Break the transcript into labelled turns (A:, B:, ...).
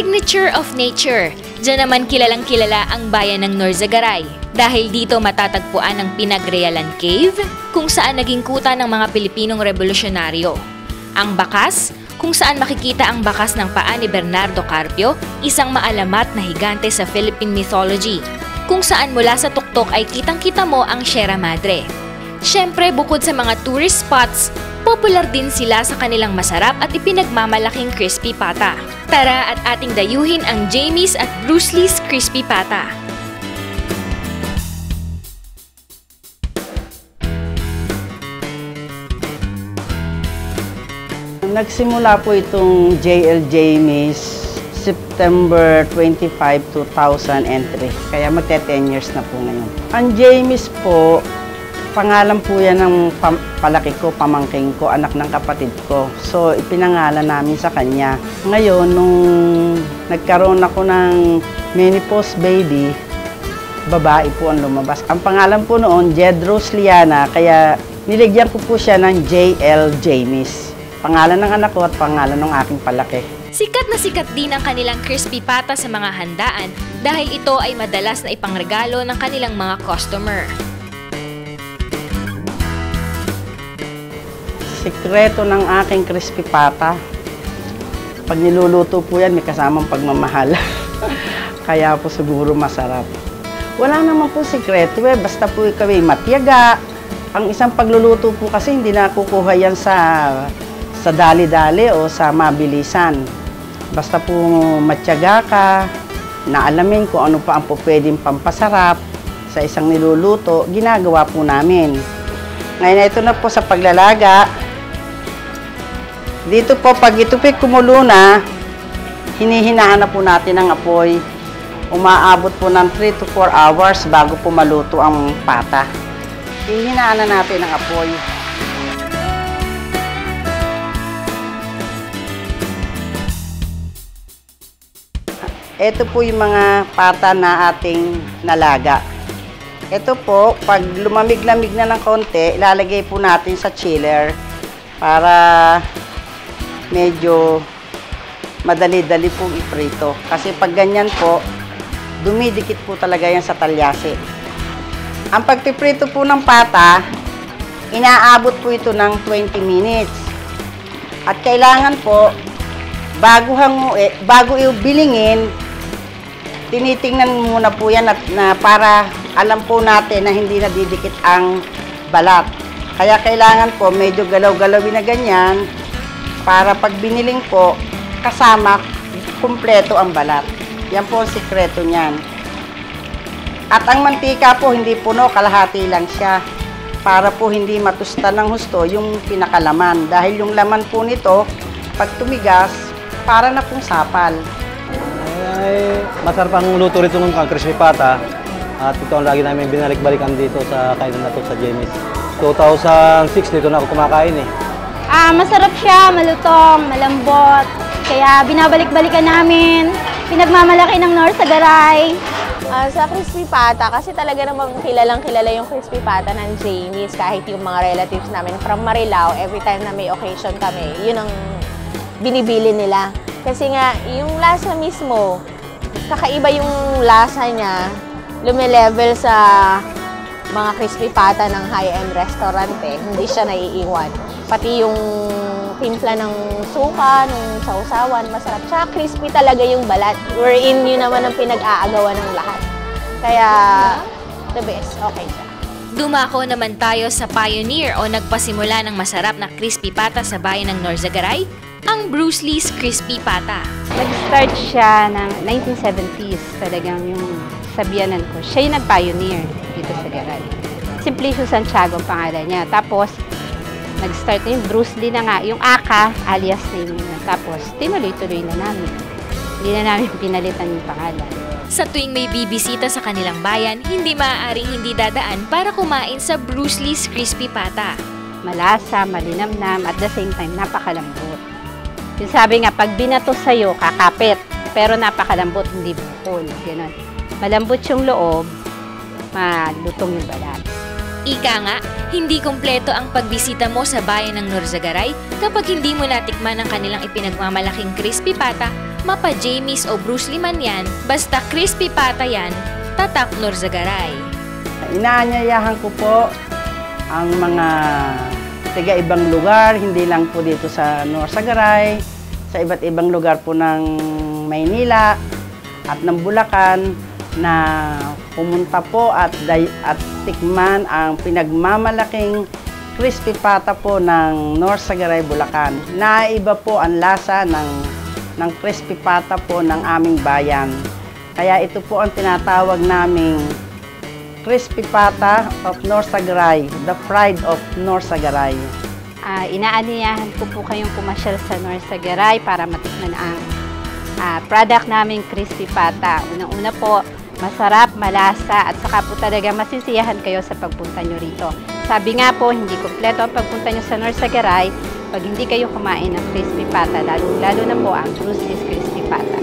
A: Signature of Nature. Diyan naman kilalang kilala ang bayan ng Norzagaray dahil dito matatagpuan ang Pinagrealan Cave kung saan naging kuta ng mga Pilipinong revolusyonaryo. Ang Bakas, kung saan makikita ang bakas ng paa ni Bernardo Carpio, isang maalamat na higante sa Philippine mythology, kung saan mula sa tuktok ay kitang-kita mo ang Sierra Madre. Siyempre, bukod sa mga tourist spots, popular din sila sa kanilang masarap at ipinagmamalaking crispy pata. Tara at ating dayuhin ang Jamie's at Bruce Lee's Crispy Pata.
B: Nagsimula po itong JL Jamie's September 25, 2003. Kaya magte-10 years na po ngayon. Ang Jamie's po, pangalan po yan ng palaki ko, pamangking ko, anak ng kapatid ko. So, ipinangalan namin sa kanya. Ngayon, nung nagkaroon ako ng menopause baby, babae po ang lumabas. Ang pangalan po noon, Jedros Liana, kaya niligyan ko po siya ng JL Jamie's. Pangalan ng anak ko at pangalan ng aking palaki.
A: Sikat na sikat din ang kanilang crispy pata sa mga handaan dahil ito ay madalas na ipangregalo ng kanilang mga customer.
B: Sikreto ng aking crispy pata, pag niluluto po yan, may kasamang pagmamahal. Kaya po siguro masarap. Wala naman po sikreto basta po ikaw ay matiyaga. Ang isang pagluluto po kasi hindi nakukuha yan sa dali-dali o sa mabilisan. Basta po matiyaga ka, naalamin kung ano pa ang pwedeng pampasarap sa isang niluluto, ginagawa po namin. Ngayon, ito na po sa paglalaga. Dito po, pag ito po kumulo na, hinihinaan na po natin ang apoy. Umaabot po ng 3 to 4 hours bago po maluto ang pata. Hihinaan na natin ang apoy. Ito po yung mga pata na ating nalaga. Ito po, pag lumamig-lamig na ng konti, ilalagay po natin sa chiller para medyo madali-dali pong iprito. Kasi pag ganyan po, dumidikit po talaga yan sa talyase. Ang pagpiprito po ng pata, inaabot po ito ng 20 minutes. At kailangan po, bago ibilingin, tinitingnan muna po yan na para alam po natin na hindi nadidikit ang balat. Kaya kailangan po medyo galaw-galawin na ganyan para pag biniling po, kasama, kumpleto ang balat. Yan po ang sikreto niyan. At ang mantika po, hindi puno, kalahati lang siya. Para po hindi matusta ng husto yung pinakalaman. Dahil yung laman po nito, pag tumigas, para na pong sapal.
C: Ay, masarap ang luto rito ng crispy pata at ito ang lagi namin binalik-balikan dito sa kainan na to sa Jamie's. 2006 dito na ako kumakain eh.
D: Masarap siya, malutong, malambot. Kaya binabalik-balikan namin. Pinagmamalaki ng Norzagaray.
E: Sa crispy pata, kasi talaga namang kilalang-kilala yung crispy pata ng Jamie's. Kahit yung mga relatives namin from Marilao, every time na may occasion kami, yun ang binibili nila. Kasi nga, yung lasa mismo, kakaiba yung lasa niya, lumilevel sa mga crispy pata ng high-end restaurant hindi siya naiiwan. Pati yung timpla ng suka, ng sausawan, masarap. Tsaka crispy talaga yung balat. Wherein yun naman ang pinag-aagawan ng lahat. Kaya, the best. Okay siya.
A: Dumako naman tayo sa pioneer o nagpasimula ng masarap na crispy pata sa bayan ng Norzagaray, ang Bruce Lee's Crispy Pata.
F: Nag-start siya ng 1970s, talagang yung sabianan ko. Siya yung nag-pioneer dito sa Garay. Simplicio Santiago ang pangalan niya. Tapos, nag-start na yung Bruce Lee na nga, yung Aka, alias name niya. Tapos, tinuloy-tuloy na namin. Hindi na namin pinalitan yung pangalan.
A: Sa tuwing may bibisita sa kanilang bayan, hindi maaaring hindi dadaan para kumain sa Bruce Lee's Crispy Pata.
F: Malasa, malinamnam, at the same time, napakalambot. Yung sabi nga, pag binato sa'yo, kakapit. Pero napakalambot, hindi bukol. Ganun. Malambot yung loob, malutong yung balat.
A: Ika nga, hindi kumpleto ang pagbisita mo sa bayan ng Norzagaray kapag hindi mo natikman ang kanilang ipinagmamalaking crispy pata Mapa Jamie's o Bruce Lee man yan, basta crispy pata yan, tatak Norzagaray.
B: Inaanyayahan ko po ang mga taga-ibang lugar, hindi lang po dito sa Norzagaray, sa iba't ibang lugar po ng Maynila at ng Bulacan na pumunta po at tikman ang pinagmamalaking crispy pata po ng Norzagaray, Bulacan. Naiba po ang lasa ng crispy pata po ng aming bayan. Kaya ito po ang tinatawag naming crispy pata of Norzagaray, the pride of Norzagaray.
F: Inaanyayahan ko po kayong pumasyal sa Norzagaray para matikman ang product naming crispy pata. Unang-una po, masarap, malasa, at saka po talaga masisiyahan kayo sa pagpunta nyo rito. Sabi nga po, hindi kompleto ang pagpunta nyo sa Norzagaray pag hindi kayo kumain ng crispy pata, lalo na po ang Bruce Lee's crispy pata.